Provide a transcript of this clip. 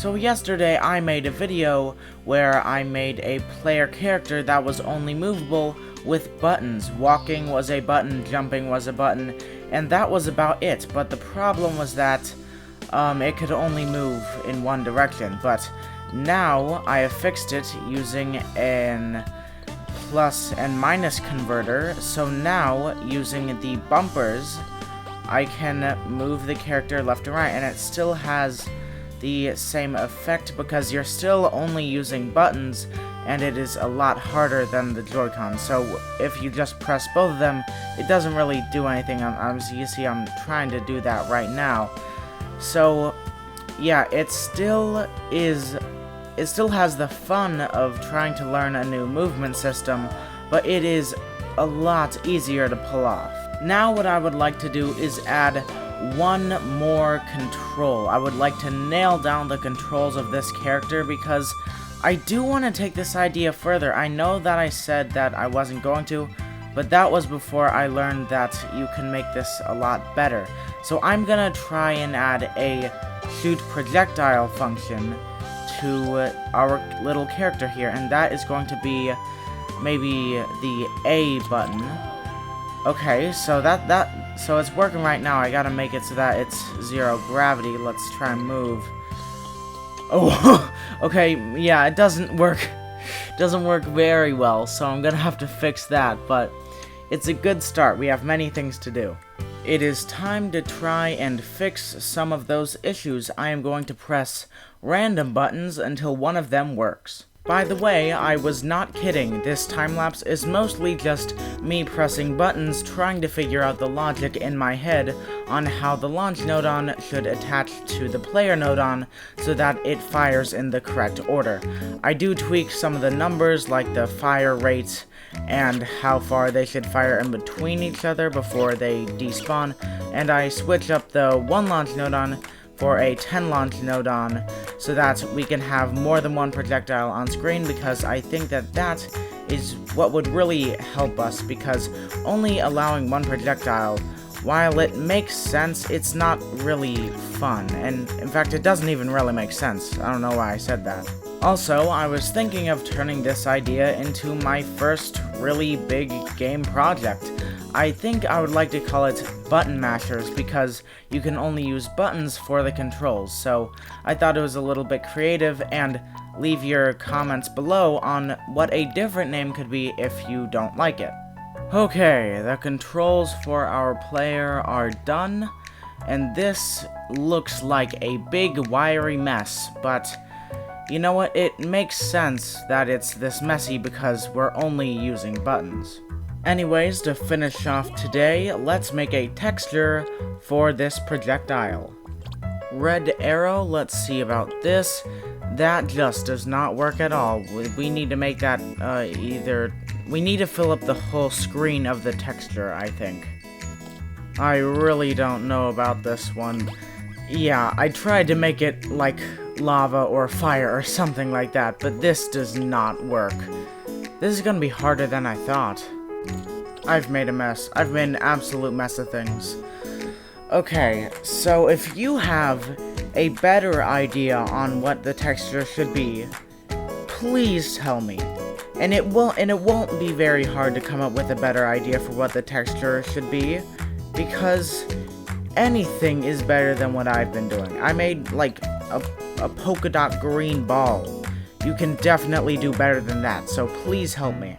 So yesterday I made a video where I made a player character that was only movable with buttons. Walking was a button, jumping was a button, and that was about it. But the problem was that it could only move in one direction. But now I have fixed it using an plus and minus converter. So now using the bumpers, I can move the character left and right, and it still has the same effect because you're still only using buttons, and it is a lot harder than the Joy-Con. So if you just press both of them, it doesn't really do anything. You see, I'm trying to do that right now. So yeah, it still has the fun of trying to learn a new movement system, but it is a lot easier to pull off. Now what I would like to do is add one more control. I would like to nail down the controls of this character because I do want to take this idea further. I know that I said that I wasn't going to, but that was before I learned that you can make this a lot better. So I'm gonna try and add a shoot projectile function to our little character here, and that is going to be maybe the A button. Okay, so so it's working right now. I gotta make it so that it's 0 gravity. Let's try and move. Oh, okay, yeah, it doesn't work. Doesn't work very well, so I'm gonna have to fix that, but it's a good start. We have many things to do. It is time to try and fix some of those issues. I am going to press random buttons until one of them works. By the way, I was not kidding. This time-lapse is mostly just me pressing buttons, trying to figure out the logic in my head on how the launch nodon should attach to the player nodon so that it fires in the correct order. I do tweak some of the numbers, like the fire rate and how far they should fire in between each other before they despawn, and I switch up the 1 launch nodon for a 10 launch nodon so that we can have more than one projectile on screen, because I think that is what would really help us, because only allowing one projectile, while it makes sense, it's not really fun, and in fact it doesn't even really make sense. I don't know why I said that. Also, I was thinking of turning this idea into my first really big game project. I think I would like to call it Button Mashers, because you can only use buttons for the controls, so I thought it was a little bit creative, and leave your comments below on what a different name could be if you don't like it. Okay, the controls for our player are done, and this looks like a big wiry mess, but you know what, it makes sense that it's this messy because we're only using buttons. Anyways, to finish off today, let's make a texture for this projectile. Red arrow, let's see about this. That just does not work at all. We need to make that we need to fill up the whole screen of the texture, I think. I really don't know about this one. Yeah, I tried to make it like lava or fire or something like that, but this does not work. This is gonna be harder than I thought. I've made a mess. I've made an absolute mess of things. Okay, so if you have a better idea on what the texture should be, please tell me. And it won't be very hard to come up with a better idea for what the texture should be, because anything is better than what I've been doing. I made like a polka dot green ball. You can definitely do better than that, so please help me.